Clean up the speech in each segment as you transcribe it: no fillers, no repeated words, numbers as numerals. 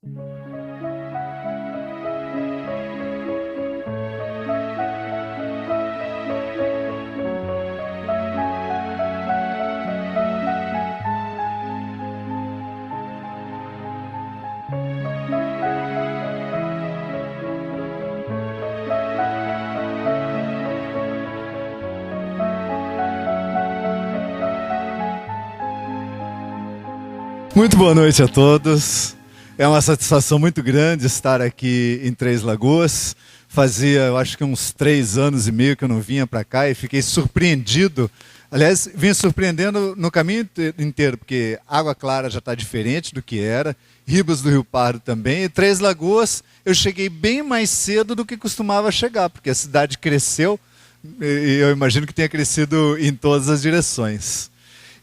Muito boa noite a todos. É uma satisfação muito grande estar aqui em Três Lagoas. Fazia, eu acho que uns 3 anos e meio que eu não vinha para cá e fiquei surpreendido. Aliás, vim surpreendendo no caminho inteiro, porque Água Clara já está diferente do que era, Ribas do Rio Pardo também, e Três Lagoas eu cheguei bem mais cedo do que costumava chegar, porque a cidade cresceu e eu imagino que tenha crescido em todas as direções.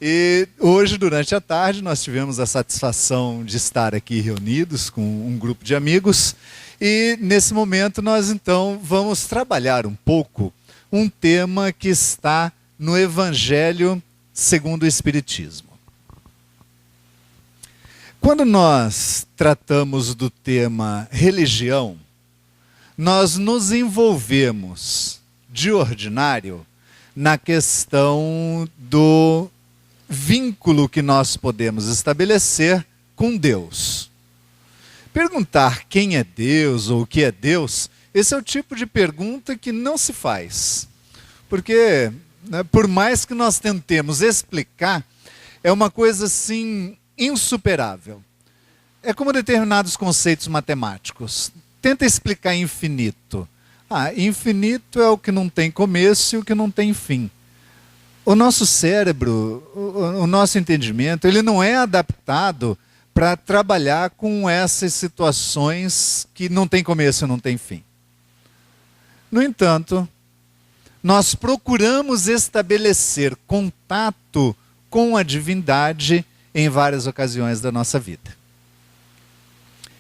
E hoje, durante a tarde, nós tivemos a satisfação de estar aqui reunidos com um grupo de amigos e, nesse momento, nós, então, vamos trabalhar um pouco um tema que está no Evangelho segundo o Espiritismo. Quando nós tratamos do tema religião, nós nos envolvemos, de ordinário, na questão do vínculo que nós podemos estabelecer com Deus. Perguntar quem é Deus ou o que é Deus, esse é o tipo de pergunta que não se faz. Porque, né, por mais que nós tentemos explicar, é uma coisa assim insuperável. É como determinados conceitos matemáticos. Tenta explicar infinito. Infinito é o que não tem começo e o que não tem fim. O nosso cérebro, o nosso entendimento, ele não é adaptado para trabalhar com essas situações que não tem começo e não tem fim. No entanto, nós procuramos estabelecer contato com a divindade em várias ocasiões da nossa vida.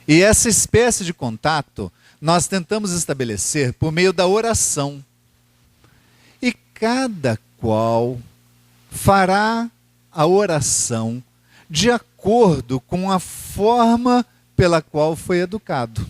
E essa espécie de contato nós tentamos estabelecer por meio da oração. E cada qual fará a oração de acordo com a forma pela qual foi educado.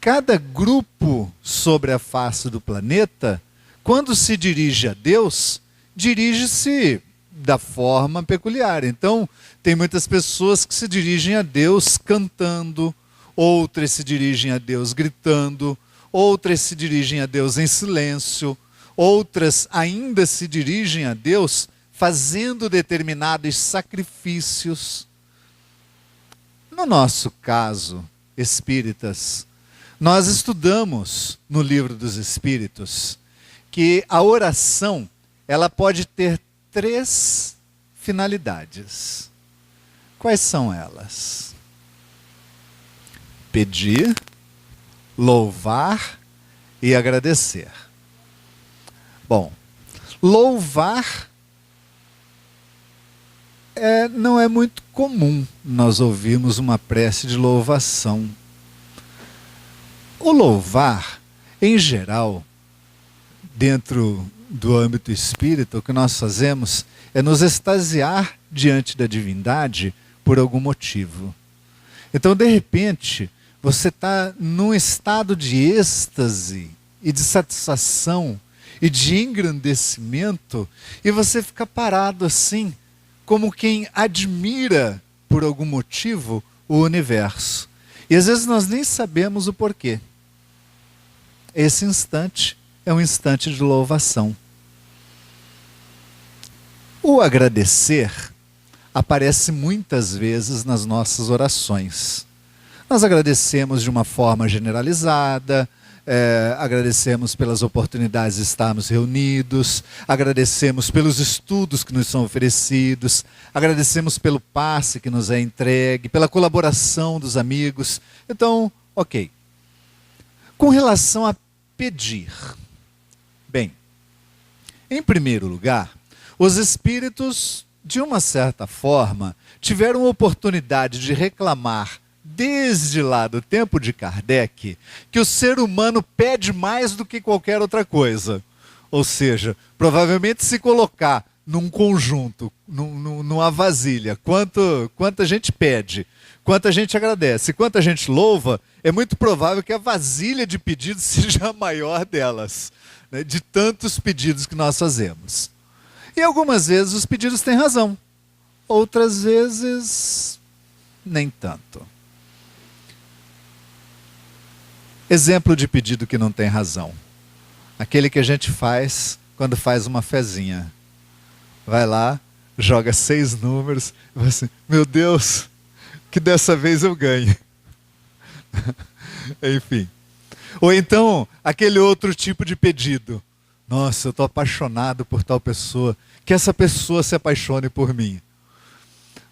Cada grupo sobre a face do planeta, quando se dirige a Deus, dirige-se da forma peculiar. Então, tem muitas pessoas que se dirigem a Deus cantando, outras se dirigem a Deus gritando, outras se dirigem a Deus em silêncio, outras ainda se dirigem a Deus fazendo determinados sacrifícios. No nosso caso, espíritas, nós estudamos no Livro dos Espíritos que a oração ela pode ter 3 finalidades. Quais são elas? Pedir, louvar e agradecer. Bom, louvar não é muito comum nós ouvirmos uma prece de louvação. O louvar, em geral, dentro do âmbito espírita, o que nós fazemos é nos extasiar diante da divindade por algum motivo. Então, de repente, você está num estado de êxtase e de satisfação e de engrandecimento, e você fica parado assim, como quem admira, por algum motivo, o universo. E às vezes nós nem sabemos o porquê. Esse instante é um instante de louvação. O agradecer aparece muitas vezes nas nossas orações. Nós agradecemos de uma forma generalizada, agradecemos pelas oportunidades de estarmos reunidos, agradecemos pelos estudos que nos são oferecidos, agradecemos pelo passe que nos é entregue, pela colaboração dos amigos. Então, ok. Com relação a pedir, bem, em primeiro lugar, os espíritos, de uma certa forma, tiveram oportunidade de reclamar desde lá do tempo de Kardec, que o ser humano pede mais do que qualquer outra coisa. Ou seja, provavelmente se colocar num conjunto, numa vasilha, quanta gente pede, quanto a gente agradece. E quanto a gente louva, é muito provável que a vasilha de pedidos seja a maior delas, né, de tantos pedidos que nós fazemos. E algumas vezes os pedidos têm razão, outras vezes nem tanto. Exemplo de pedido que não tem razão. Aquele que a gente faz quando faz uma fezinha. Vai lá, joga 6 números e fala assim, meu Deus, que dessa vez eu ganhe. Enfim. Ou então, aquele outro tipo de pedido. Nossa, eu estou apaixonado por tal pessoa, que essa pessoa se apaixone por mim.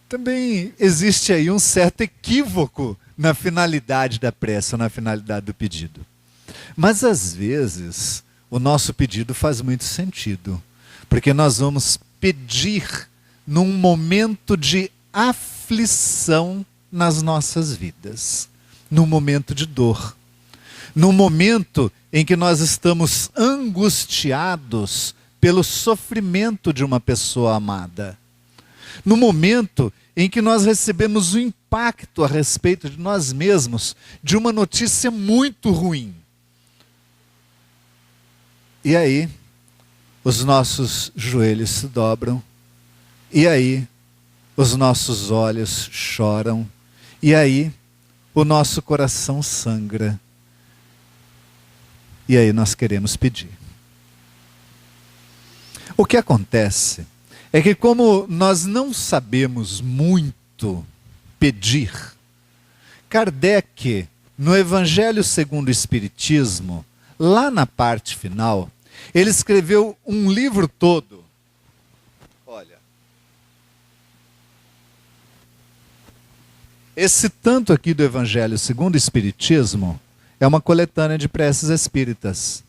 Também existe aí um certo equívoco na finalidade da prece, na finalidade do pedido. Mas às vezes, o nosso pedido faz muito sentido, porque nós vamos pedir num momento de aflição nas nossas vidas, num momento de dor, num momento em que nós estamos angustiados pelo sofrimento de uma pessoa amada, no momento em que nós recebemos o impacto a respeito de nós mesmos de uma notícia muito ruim. E aí, os nossos joelhos se dobram, e aí, os nossos olhos choram, e aí, o nosso coração sangra. E aí nós queremos pedir. O que acontece é que, como nós não sabemos muito pedir, Kardec, no Evangelho segundo o Espiritismo, lá na parte final, ele escreveu um livro todo. Olha, esse tanto aqui do Evangelho segundo o Espiritismo é uma coletânea de preces espíritas.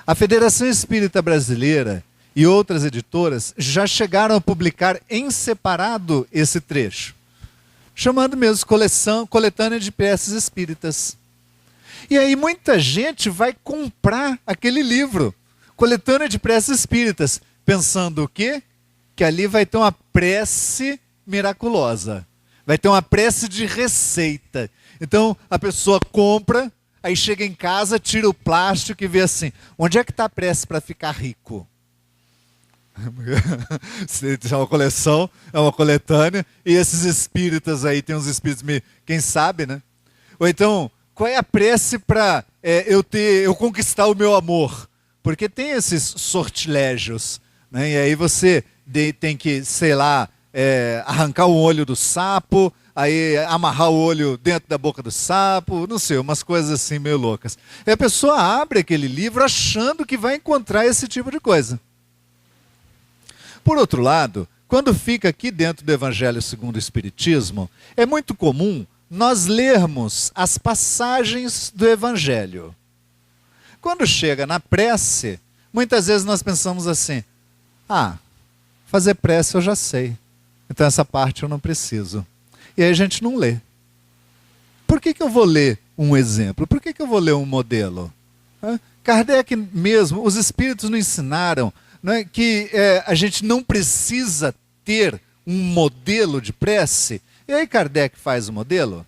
A Federação Espírita Brasileira e outras editoras já chegaram a publicar em separado esse trecho, chamando mesmo coletânea de preces espíritas. E aí muita gente vai comprar aquele livro, coletânea de preces espíritas, pensando o quê? Que ali vai ter uma prece miraculosa, vai ter uma prece de receita. Então a pessoa compra, aí chega em casa, tira o plástico e vê assim, onde é que está a prece para ficar rico? É uma coleção, é uma coletânea, e esses espíritas aí, tem uns espíritos meio, quem sabe, né? Ou então, qual é a prece para eu conquistar o meu amor? Porque tem esses sortilégios, né? E aí você tem que, sei lá, arrancar o olho do sapo, aí amarrar o olho dentro da boca do sapo, não sei, umas coisas assim meio loucas. E a pessoa abre aquele livro achando que vai encontrar esse tipo de coisa. Por outro lado, quando fica aqui dentro do Evangelho segundo o Espiritismo, é muito comum nós lermos as passagens do Evangelho. Quando chega na prece, muitas vezes nós pensamos assim, fazer prece eu já sei, então essa parte eu não preciso. E aí a gente não lê. Por que eu vou ler um exemplo? Por que eu vou ler um modelo? Kardec mesmo, os espíritos nos ensinaram, né, que a gente não precisa ter um modelo de prece. E aí Kardec faz o modelo?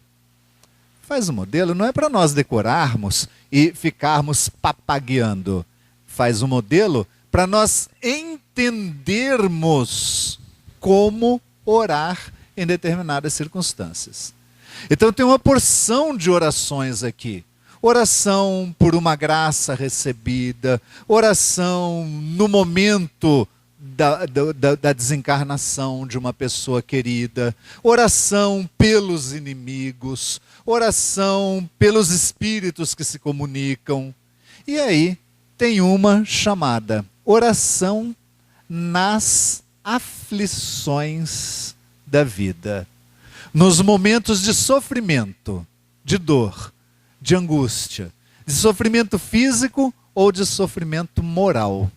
Faz o modelo não é para nós decorarmos e ficarmos papagueando. Faz o modelo para nós entendermos como orar em determinadas circunstâncias. Então tem uma porção de orações aqui. Oração por uma graça recebida, oração no momento da desencarnação de uma pessoa querida, oração pelos inimigos, oração pelos espíritos que se comunicam. E aí tem uma chamada oração nas aflições da vida. Nos momentos de sofrimento, de dor, de angústia, de sofrimento físico ou de sofrimento moral.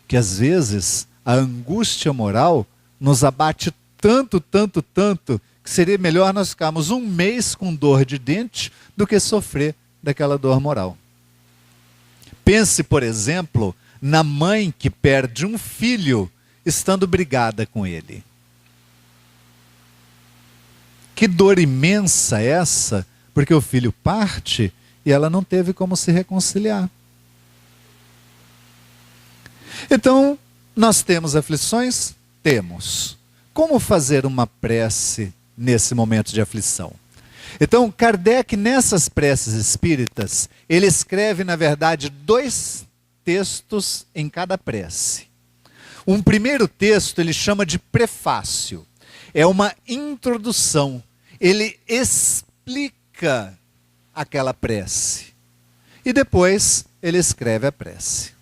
Que às vezes a angústia moral nos abate tanto, tanto, tanto, que seria melhor nós ficarmos um mês com dor de dente do que sofrer daquela dor moral. Pense, por exemplo, na mãe que perde um filho estando brigada com ele. Que dor imensa essa, porque o filho parte e ela não teve como se reconciliar. Então, nós temos aflições? Temos. Como fazer uma prece nesse momento de aflição? Então, Kardec, nessas preces espíritas, ele escreve, na verdade, 2 textos em cada prece. Um primeiro texto ele chama de prefácio. É uma introdução. Ele explica aquela prece. E depois ele escreve a prece.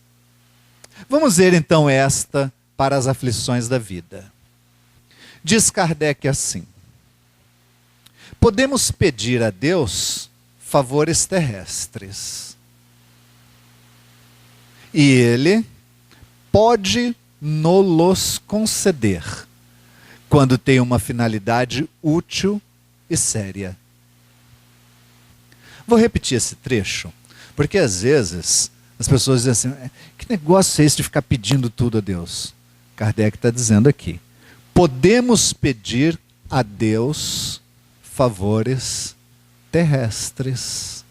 Vamos ver então esta para as aflições da vida. Diz Kardec assim: podemos pedir a Deus favores terrestres. E Ele pode nos conceder, quando tem uma finalidade útil e séria. Vou repetir esse trecho, porque às vezes as pessoas dizem assim: que negócio é esse de ficar pedindo tudo a Deus? Kardec está dizendo aqui: podemos pedir a Deus favores terrestres.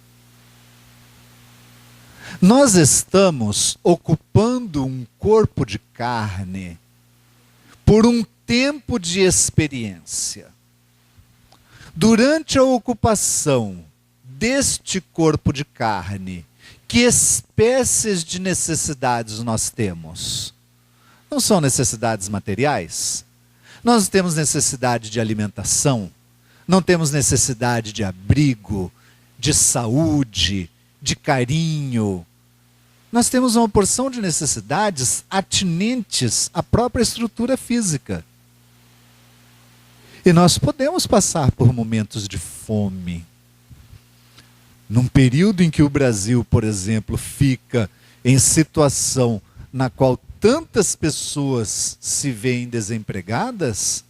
Nós estamos ocupando um corpo de carne por um tempo de experiência. Durante a ocupação deste corpo de carne, que espécies de necessidades nós temos? Não são necessidades materiais? Nós temos necessidade de alimentação, não temos necessidade de abrigo, de saúde, de carinho. Nós temos uma porção de necessidades atinentes à própria estrutura física. E nós podemos passar por momentos de fome. Num período em que o Brasil, por exemplo, fica em situação na qual tantas pessoas se veem desempregadas,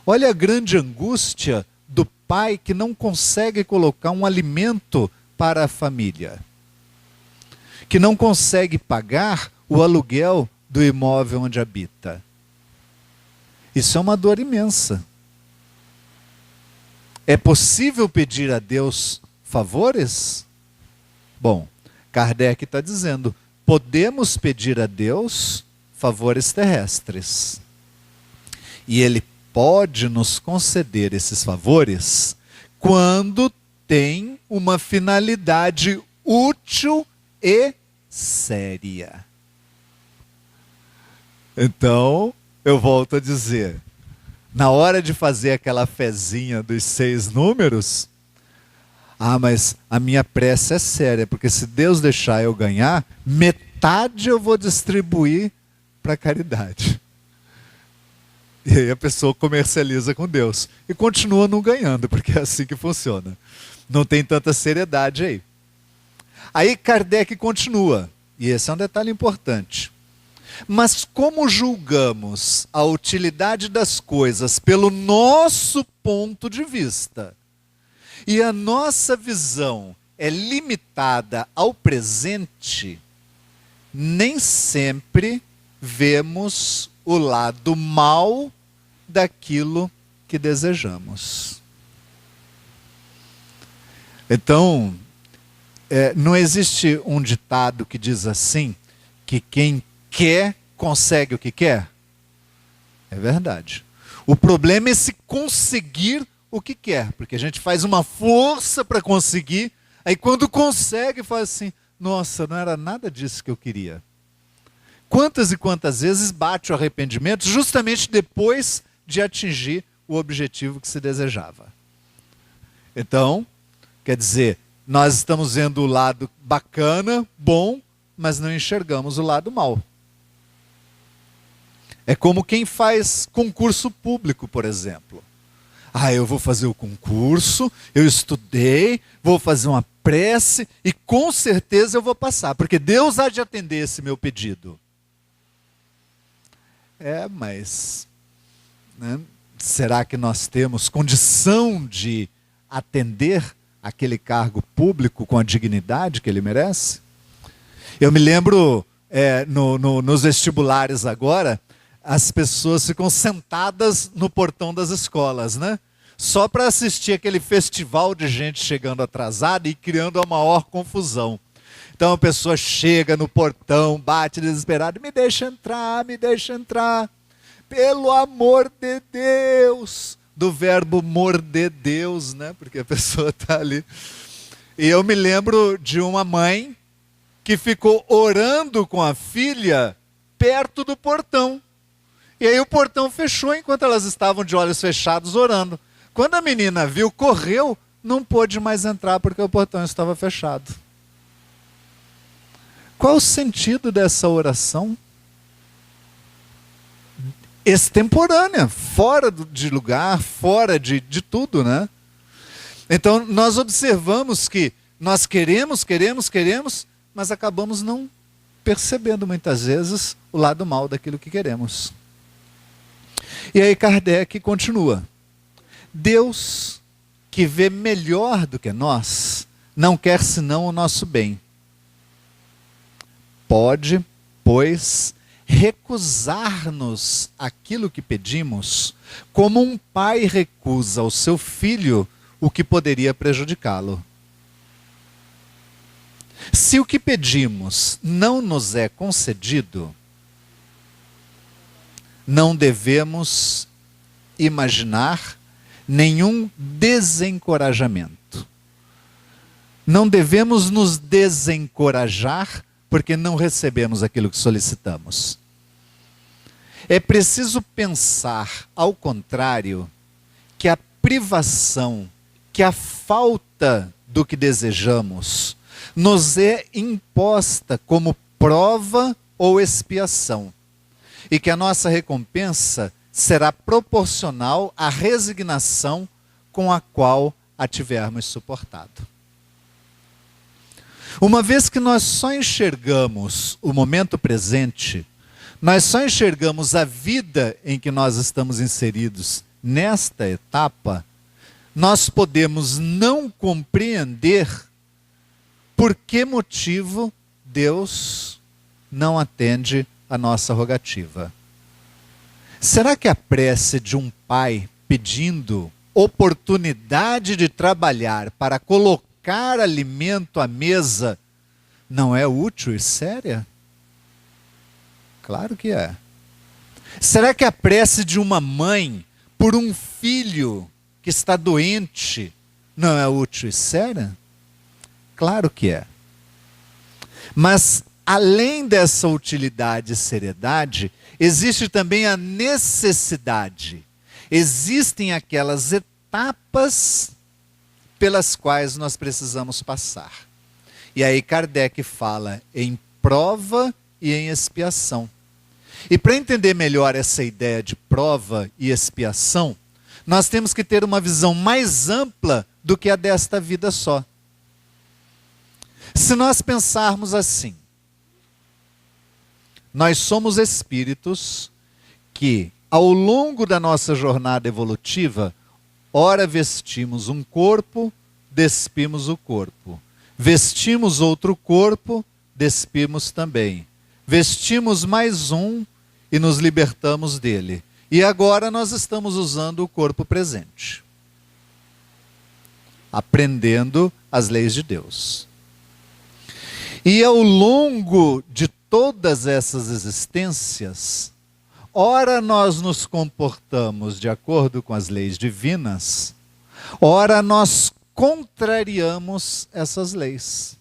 olha a grande angústia do pai que não consegue colocar um alimento para a família, que não consegue pagar o aluguel do imóvel onde habita. Isso é uma dor imensa. É possível pedir a Deus favores? Bom, Kardec está dizendo: podemos pedir a Deus favores terrestres. E Ele pode nos conceder esses favores quando tem uma finalidade útil e séria. Então, eu volto a dizer, na hora de fazer aquela fezinha dos 6 números, mas a minha prece é séria, porque se Deus deixar eu ganhar, metade eu vou distribuir para caridade. E aí a pessoa comercializa com Deus. E continua não ganhando, porque é assim que funciona. Não tem tanta seriedade aí. Aí Kardec continua, e esse é um detalhe importante. Mas como julgamos a utilidade das coisas pelo nosso ponto de vista, e a nossa visão é limitada ao presente, nem sempre vemos o lado mal daquilo que desejamos. Então, não existe um ditado que diz assim, que quem quer, consegue o que quer? É verdade. O problema é se conseguir o que quer, porque a gente faz uma força para conseguir, aí quando consegue faz assim: nossa, não era nada disso que eu queria. Quantas e quantas vezes bate o arrependimento justamente depois de atingir o objetivo que se desejava. Então, quer dizer, nós estamos vendo o lado bacana, bom, mas não enxergamos o lado mal. É como quem faz concurso público, por exemplo. Eu vou fazer o concurso, eu estudei, vou fazer uma prece e com certeza eu vou passar, porque Deus há de atender esse meu pedido. Mas né, será que nós temos condição de atender aquele cargo público com a dignidade que ele merece? Eu me lembro, nos vestibulares agora, as pessoas ficam sentadas no portão das escolas, né? só para assistir aquele festival de gente chegando atrasada e criando a maior confusão. Então a pessoa chega no portão, bate desesperada, me deixa entrar, pelo amor de Deus, do verbo morder Deus, né? Porque a pessoa está ali. E eu me lembro de uma mãe que ficou orando com a filha perto do portão. E aí o portão fechou enquanto elas estavam de olhos fechados orando. Quando a menina viu, correu, não pôde mais entrar porque o portão estava fechado. Qual o sentido dessa oração? Extemporânea, fora de lugar, fora de tudo, né? Então nós observamos que nós queremos, mas acabamos não percebendo muitas vezes o lado mal daquilo que queremos. E aí Kardec continua. Deus, que vê melhor do que nós, não quer senão o nosso bem. Pode, pois, recusar-nos aquilo que pedimos, como um pai recusa ao seu filho o que poderia prejudicá-lo. Se o que pedimos não nos é concedido, não devemos imaginar nenhum desencorajamento. Não devemos nos desencorajar porque não recebemos aquilo que solicitamos. É preciso pensar, ao contrário, que a privação, que a falta do que desejamos, nos é imposta como prova ou expiação. E que a nossa recompensa será proporcional à resignação com a qual a tivermos suportado. Uma vez que nós só enxergamos o momento presente, nós só enxergamos a vida em que nós estamos inseridos nesta etapa, nós podemos não compreender por que motivo Deus não atende a nossa rogativa. Será que a prece de um pai pedindo oportunidade de trabalhar para colocar alimento à mesa não é útil e séria? Claro que é. Será que a prece de uma mãe por um filho que está doente não é útil e séria? Claro que é. Mas além dessa utilidade e seriedade, existe também a necessidade. Existem aquelas etapas pelas quais nós precisamos passar. E aí Kardec fala em prova e em expiação. E para entender melhor essa ideia de prova e expiação, nós temos que ter uma visão mais ampla do que a desta vida só. Se nós pensarmos assim, nós somos espíritos que, ao longo da nossa jornada evolutiva, ora vestimos um corpo, despimos o corpo. Vestimos outro corpo, despimos também. Vestimos mais um e nos libertamos dele. E agora nós estamos usando o corpo presente, aprendendo as leis de Deus. E ao longo de todas essas existências, ora nós nos comportamos de acordo com as leis divinas, ora nós contrariamos essas leis.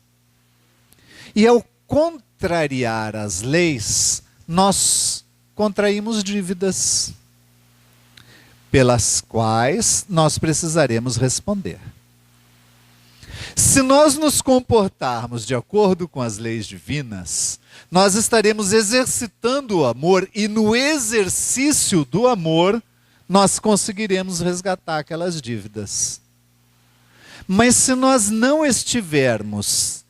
E ao contrariar as leis, nós contraímos dívidas, pelas quais nós precisaremos responder. Se nós nos comportarmos de acordo com as leis divinas, nós estaremos exercitando o amor e no exercício do amor, nós conseguiremos resgatar aquelas dívidas. Mas se nós não estivermos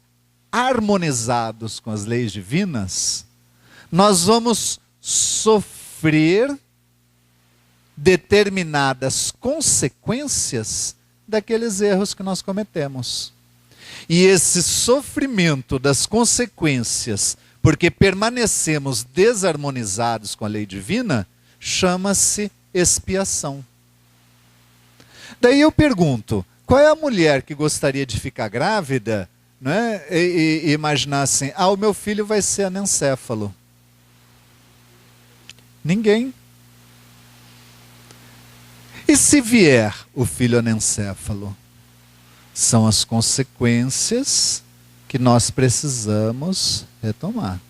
harmonizados com as leis divinas, nós vamos sofrer determinadas consequências daqueles erros que nós cometemos. E esse sofrimento das consequências, porque permanecemos desarmonizados com a lei divina, chama-se expiação. Daí eu pergunto, qual é a mulher que gostaria de ficar grávida, né, e imaginar assim, o meu filho vai ser anencéfalo? Ninguém. E se vier o filho anencéfalo? São as consequências que nós precisamos retomar.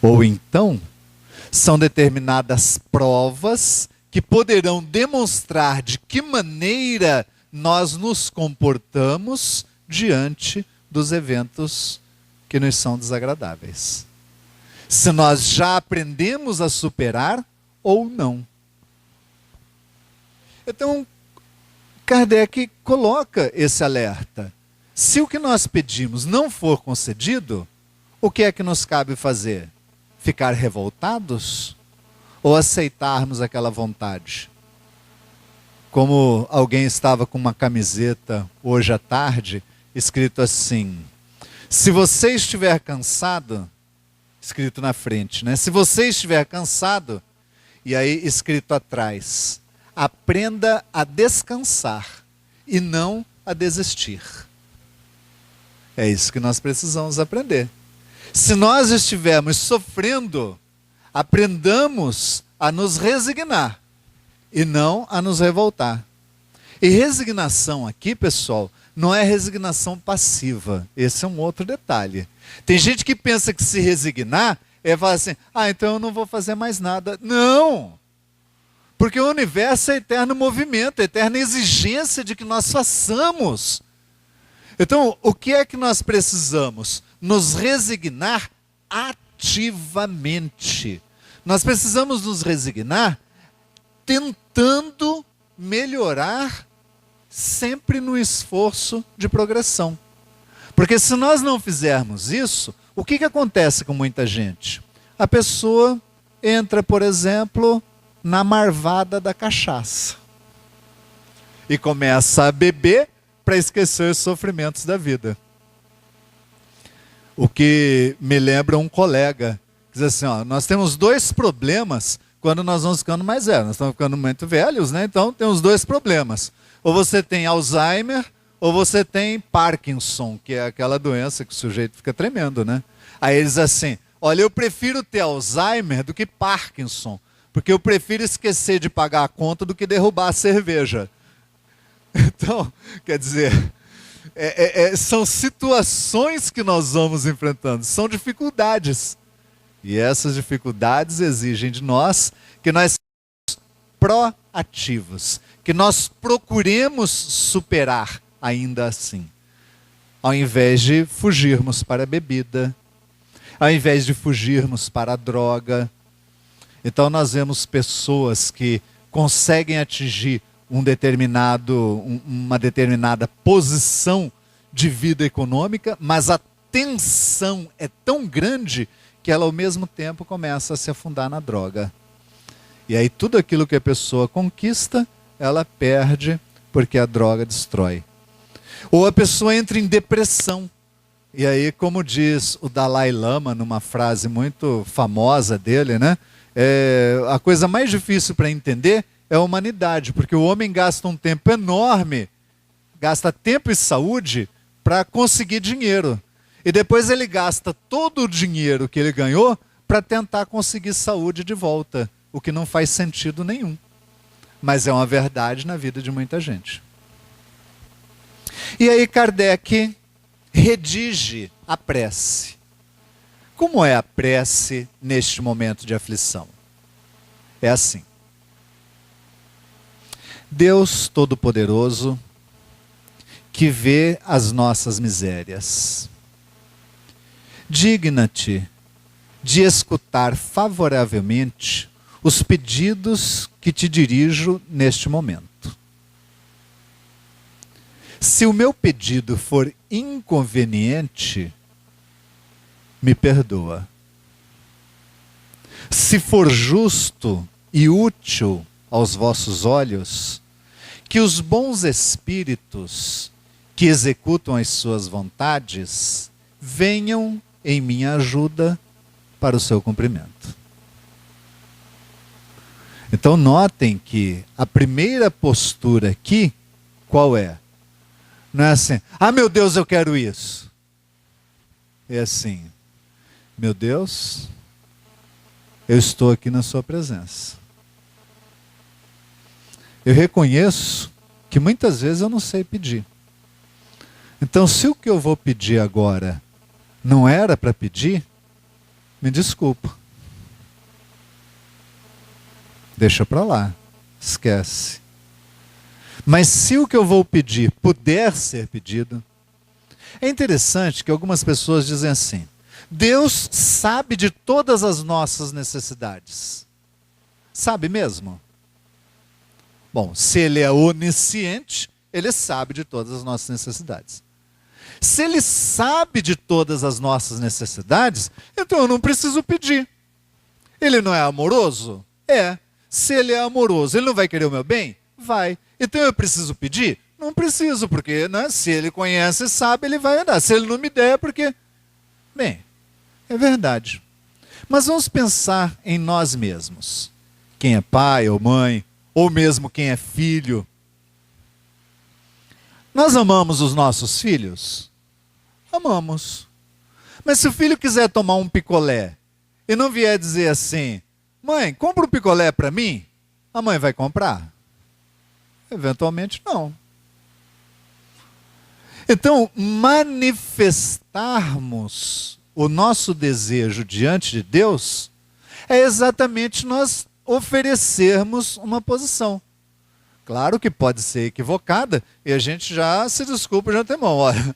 Ou então, são determinadas provas que poderão demonstrar de que maneira nós nos comportamos diante dos eventos que nos são desagradáveis. Se nós já aprendemos a superar ou não. Então, Kardec coloca esse alerta. Se o que nós pedimos não for concedido, o que é que nos cabe fazer? Ficar revoltados? Ou aceitarmos aquela vontade? Como alguém estava com uma camiseta hoje à tarde, escrito assim: se você estiver cansado, escrito na frente, né? Se você estiver cansado, e aí escrito atrás: aprenda a descansar e não a desistir. É isso que nós precisamos aprender. Se nós estivermos sofrendo, aprendamos a nos resignar e não a nos revoltar. E resignação aqui, pessoal, não é resignação passiva. Esse é um outro detalhe. Tem gente que pensa que se resignar é falar assim, então eu não vou fazer mais nada. Não! Porque o universo é eterno movimento, eterna exigência de que nós façamos. Então, o que é que nós precisamos? Nos resignar ativamente. Nós precisamos nos resignar tentando melhorar sempre no esforço de progressão. Porque se nós não fizermos isso, o que acontece com muita gente? A pessoa entra, por exemplo, na marvada da cachaça e começa a beber para esquecer os sofrimentos da vida. O que me lembra um colega, diz assim, nós temos dois problemas quando nós vamos ficando mais velhos. Nós estamos ficando muito velhos, né? Então temos dois problemas. Ou você tem Alzheimer, ou você tem Parkinson, que é aquela doença que o sujeito fica tremendo, né? Aí eles assim, olha, eu prefiro ter Alzheimer do que Parkinson, porque eu prefiro esquecer de pagar a conta do que derrubar a cerveja. Então, quer dizer, são situações que nós vamos enfrentando, são dificuldades. E essas dificuldades exigem de nós que nós sejamos proativos, que nós procuremos superar ainda assim, ao invés de fugirmos para a bebida, ao invés de fugirmos para a droga. Então nós vemos pessoas que conseguem atingir uma determinada posição de vida econômica, mas a tensão é tão grande que ela ao mesmo tempo começa a se afundar na droga. E aí tudo aquilo que a pessoa conquista, ela perde porque a droga destrói. Ou a pessoa entra em depressão. E aí, como diz o Dalai Lama, numa frase muito famosa dele, né? A coisa mais difícil para entender é a humanidade, porque o homem gasta um tempo enorme, gasta tempo e saúde para conseguir dinheiro. E depois ele gasta todo o dinheiro que ele ganhou para tentar conseguir saúde de volta, o que não faz sentido nenhum. Mas é uma verdade na vida de muita gente. E aí Kardec redige a prece. Como é a prece neste momento de aflição? É assim. Deus Todo-Poderoso, que vê as nossas misérias, digna-te de escutar favoravelmente os pedidos que te dirijo neste momento. Se o meu pedido for inconveniente, me perdoa. Se for justo e útil aos vossos olhos, que os bons espíritos que executam as suas vontades venham em minha ajuda para o seu cumprimento. Então notem que a primeira postura aqui, qual é? Não é assim, ah meu Deus, eu quero isso. É assim, meu Deus, eu estou aqui na sua presença. Eu reconheço que muitas vezes eu não sei pedir. Então se o que eu vou pedir agora não era para pedir, me desculpa. Deixa para lá, esquece. Mas se o que eu vou pedir puder ser pedido, é interessante que algumas pessoas dizem assim, Deus sabe de todas as nossas necessidades. Sabe mesmo? Bom, se Ele é onisciente, Ele sabe de todas as nossas necessidades. Se Ele sabe de todas as nossas necessidades, então eu não preciso pedir. Ele não é amoroso? É. Se Ele é amoroso, Ele não vai querer o meu bem? Vai. Então eu preciso pedir? Não preciso, porque né, se Ele conhece e sabe, Ele vai dar. Se Ele não me der, é porque... Bem, é verdade. Mas vamos pensar em nós mesmos. Quem é pai ou mãe, ou mesmo quem é filho. Nós amamos os nossos filhos? Amamos. Mas se o filho quiser tomar um picolé e não vier dizer assim, mãe, compra um picolé para mim, a mãe vai comprar? Eventualmente não. Então, manifestarmos o nosso desejo diante de Deus é exatamente nós oferecermos uma posição. Claro que pode ser equivocada e a gente já se desculpa de antemão. Olha,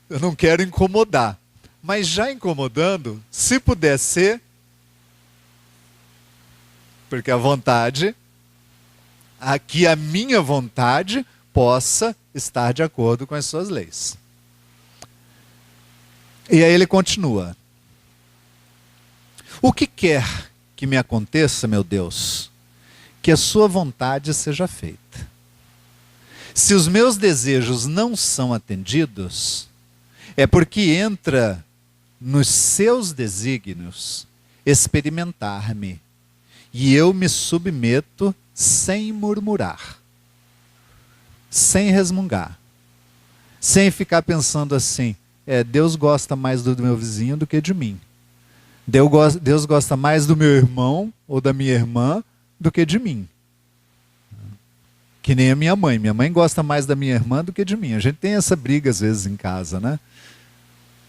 eu não quero incomodar. Mas já incomodando, se puder ser, porque a vontade, aqui a minha vontade possa estar de acordo com as suas leis. E aí ele continua. O que quer que me aconteça, meu Deus, que a sua vontade seja feita. Se os meus desejos não são atendidos, é porque entra nos seus desígnios experimentar-me, e eu me submeto sem murmurar, sem resmungar, sem ficar pensando assim, Deus gosta mais do meu vizinho do que de mim. Deus gosta mais do meu irmão ou da minha irmã do que de mim. Que nem a minha mãe. Minha mãe gosta mais da minha irmã do que de mim. A gente tem essa briga às vezes em casa, né?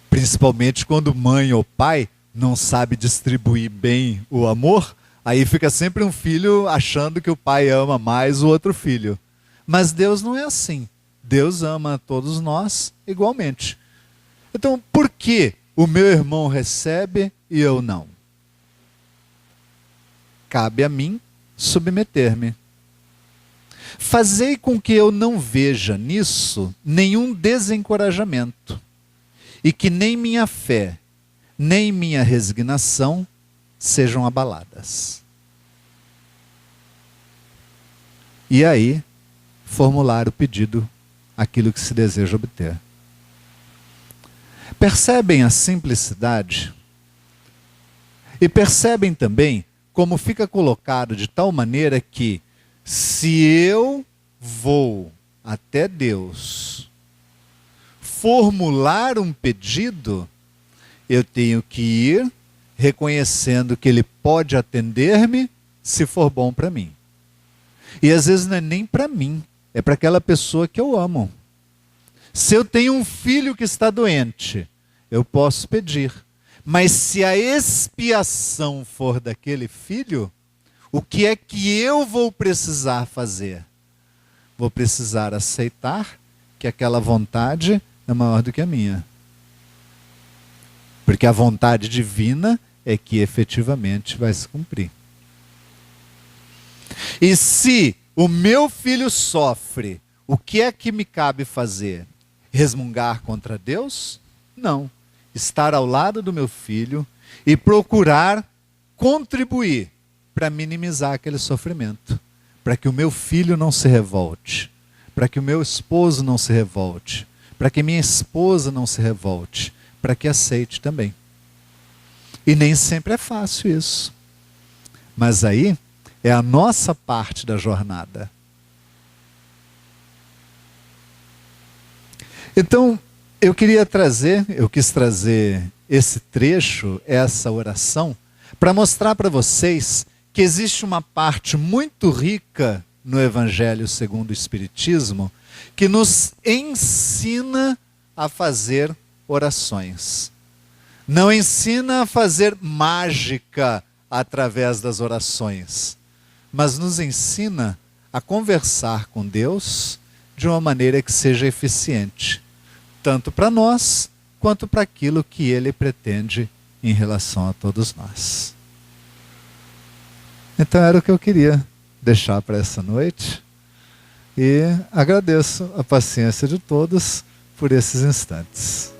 Principalmente quando mãe ou pai não sabe distribuir bem o amor, aí fica sempre um filho achando que o pai ama mais o outro filho. Mas Deus não é assim. Deus ama a todos nós igualmente. Então, por que o meu irmão recebe e eu não? Cabe a mim submeter-me. Fazei com que eu não veja nisso nenhum desencorajamento, e que nem minha fé, nem minha resignação sejam abaladas. E aí, formular o pedido, aquilo que se deseja obter. Percebem a simplicidade? E percebem também como fica colocado de tal maneira que, se eu vou até Deus formular um pedido, eu tenho que ir reconhecendo que Ele pode atender-me se for bom para mim. E às vezes não é nem para mim, é para aquela pessoa que eu amo. Se eu tenho um filho que está doente, eu posso pedir. Mas se a expiação for daquele filho, o que é que eu vou precisar fazer? Vou precisar aceitar que aquela vontade é maior do que a minha. Porque a vontade divina é que efetivamente vai se cumprir. E se o meu filho sofre, o que é que me cabe fazer? Resmungar contra Deus? Não. Estar ao lado do meu filho e procurar contribuir para minimizar aquele sofrimento. Para que o meu filho não se revolte. Para que o meu esposo não se revolte. Para que minha esposa não se revolte. Para que aceite também. E nem sempre é fácil isso. Mas aí É a nossa parte da jornada. Então, eu quis trazer esse trecho, essa oração, para mostrar para vocês que existe uma parte muito rica no Evangelho segundo o Espiritismo que nos ensina a fazer orações. Não ensina a fazer mágica através das orações, mas nos ensina a conversar com Deus de uma maneira que seja eficiente, tanto para nós, quanto para aquilo que Ele pretende em relação a todos nós. Então era o que eu queria deixar para essa noite, e agradeço a paciência de todos por esses instantes.